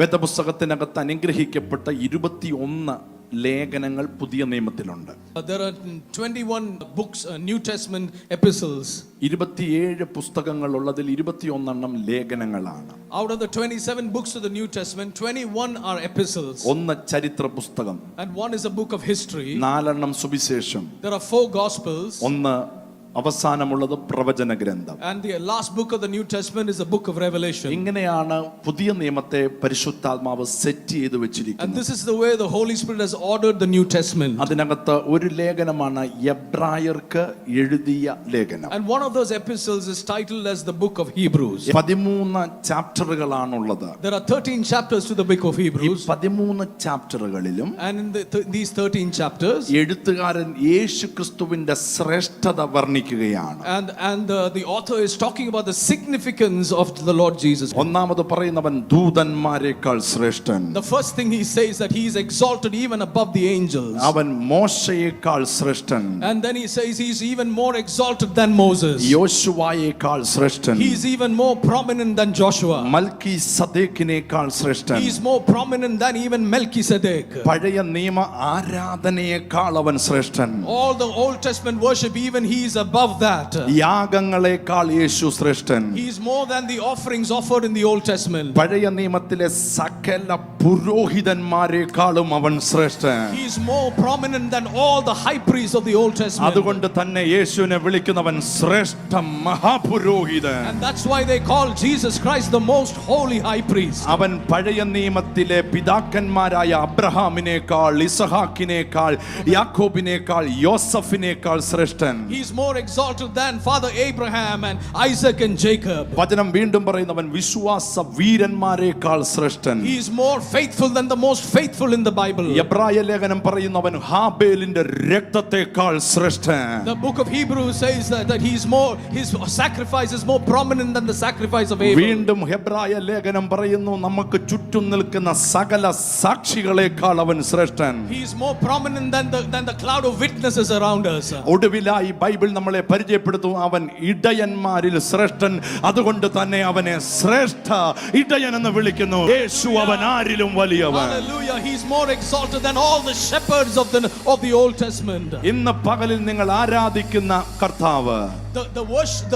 വേദപുസ്തകത്തിനകത്ത് അനുഗ്രഹിക്കപ്പെട്ട 21 ലേഖനങ്ങൾ പുതിയ നിയമത്തിലുണ്ട്. There are 21 books, New Testament epistles. 27 പുസ്തകങ്ങൾ ഉള്ളതിൽ 21 ലേഖനങ്ങളാണ്. Out of the 27 books of the New Testament, 21 are epistles. ഒന്ന് ചരിത്ര പുസ്തകം, And one is a book of history. 4 സുവിശേഷം, There are 4 gospels. ഒന്ന് അവസാനമുള്ളത് പ്രവചന ഗ്രന്ഥം. And the last book of the New Testament is the book of Revelation. ഇങ്ങനെയാണ് പുതിയ നിയമത്തെ പരിശുദ്ധാത്മാവ് സെറ്റ് ചെയ്തു And വെച്ചിരിക്കുന്നത്. this is the way the Holy Spirit has ordered the New Testament. അതിനകത്ത് ഒരു ലേഖനമാണ് എബ്രായർക്ക് എഴുതിയ ലേഖനം. And one of those epistles is titled as the book of Hebrews. 13 ചാപ്റ്ററുകളാണുള്ളത്. There are 13 chapters to the book of ഈ Hebrews. 13 ചാപ്റ്ററുകളിലും And in these 13 chapters, എഴുത്തുകാരൻ യേശുക്രിസ്തുവിന്റെ ശ്രേഷ്ഠത വർണ്ണിക്കുകയാണ്. and the author is talking about the significance of the Lord Jesus. ഒന്നാമത് പറയുന്നവൻ ദൂതന്മാരെക്കാൾ ശ്രേഷ്ഠൻ. The first thing he says that he is exalted even above the angels. അവൻ മോശയെക്കാൾ ശ്രേഷ്ഠൻ. And then he says he is even more exalted than Moses. യോശുവയേക്കാൾ ശ്രേഷ്ഠൻ. He is even more prominent than Joshua. മൽക്കീസദേക്കിനേക്കാൾ ശ്രേഷ്ഠൻ. He is more prominent than even Melchizedek. പഴയ നിയമ ആരാധനയേക്കാൾ അവൻ ശ്രേഷ്ഠൻ. All the Old Testament worship, even he is above that. യാഗങ്ങളേക്കാൾ യേശു ശ്രേഷ്ഠൻ. He is more than the offerings offered in the Old Testament. പഴയ നിയമത്തിലെ സകല പുരോഹിതന്മാരെക്കാളും അവൻ ശ്രേഷ്ഠൻ. He is more prominent than all the high priests of the Old Testament. അതുകൊണ്ട് തന്നെ യേശുവിനെ വിളിക്കുന്നവൻ ശ്രേഷ്ഠ മഹാപുരോഹിതൻ. And that's why they call Jesus Christ the most holy high priest. അവൻ പഴയ നിയമത്തിലെ പിതാക്കന്മാരായ അബ്രഹാമിനേക്കാൾ, ഇസഹാക്കിനേക്കാൾ, യാക്കോബിനേക്കാൾ, യോസഫിനേക്കാൾ ശ്രേഷ്ഠൻ. He is more exalted than Father Abraham and Isaac and Jacob. വചനം വീണ്ടും പറയുന്നവൻ വിശ്വാസ വീരന്മാരെക്കാൾ ശ്രേഷ്ഠൻ. He is more faithful than the most faithful in the Bible. എബ്രായ ലേഖനം പറയുന്നവൻ ഹാബേലിന്റെ രക്തത്തെക്കാൾ ശ്രേഷ്ഠൻ. The book of Hebrews says that he is more, his sacrifice is more prominent than the sacrifice of Abel. വീണ്ടും എബ്രായ ലേഖനം പറയുന്നു നമുക്ക് ചുറ്റും നിൽക്കുന്ന സകല സാക്ഷികളെക്കാൾ അവൻ ശ്രേഷ്ഠൻ. He is more prominent than the cloud of witnesses around us. ഒടുവിലായി ബൈബിൾ നമ്മളെ പരിചയപ്പെടുത്തും അവൻ ഇടയന്മാരിൽ ശ്രേഷ്ഠൻ. അതുകൊണ്ട് തന്നെ അവനെ ശ്രേഷ്ഠ ഇടയൻ എന്ന് വിളിക്കുന്നു. യേശു അവൻ ആരിലും വലിയവൻ. Hallelujah, he is more exalted than all the shepherds of the Old Testament. ഇന്ന് പകലിൽ നിങ്ങൾ ആരാധിക്കുന്ന കർത്താവ്,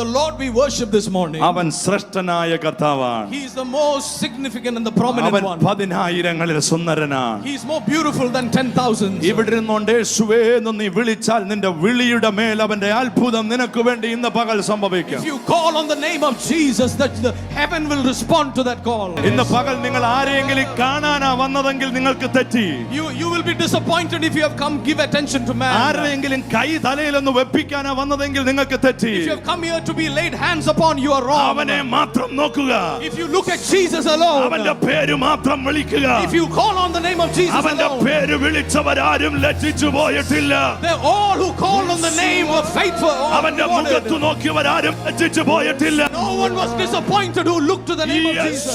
the Lord we worship this morning, അവൻ ശ്രേഷ്ഠനായ കർത്താവാണ്. he is the most significant and the prominent അവൻ one. 10,000-ങ്ങളിൽ സുന്ദരനാണ്. He is more beautiful than 10,000. ഇവിടെ നിന്നുകൊണ്ട് യേശുവേ എന്ന് നീ വിളിച്ചാൽ നിന്റെ വിളിയുടെ മേൽ അവന്റെ അത്ഭുതം നിനക്ക് വേണ്ടി ഇന്ന് പകൽ സംഭവിക്കും. If you call on the name of Jesus, that the heaven will respond to that call. ഇന്ന് പകൽ നിങ്ങൾ ആരെങ്കിലും കാണാനാ വന്നതെങ്കിൽ നിങ്ങൾക്ക് തെറ്റി. You will be disappointed if you have come give attention to man. ആരെങ്കിലും കൈ തലയിലൊന്ന് വെപ്പിക്കാനാ വന്നതെങ്കിൽ നിങ്ങൾക്ക് തെറ്റി. If you have come here to be laid hands upon, you are wrong. അവനെ മാത്രം നോക്കുക. If you look at Jesus alone, അവന്റെ പേര് മാത്രം വിളിക്കുക. if you call on the name of Jesus അവന്റെ alone, പേര് വിളിച്ചവരാരും ലജ്ജിച്ചു പോയിട്ടില്ല. they all who call on the name were faithful. അവന്റെ മുഖത്ത് നോക്കിയവരാരും ലജ്ജിച്ചു പോയിട്ടില്ല. No one was disappointed who looked to the name of Jesus.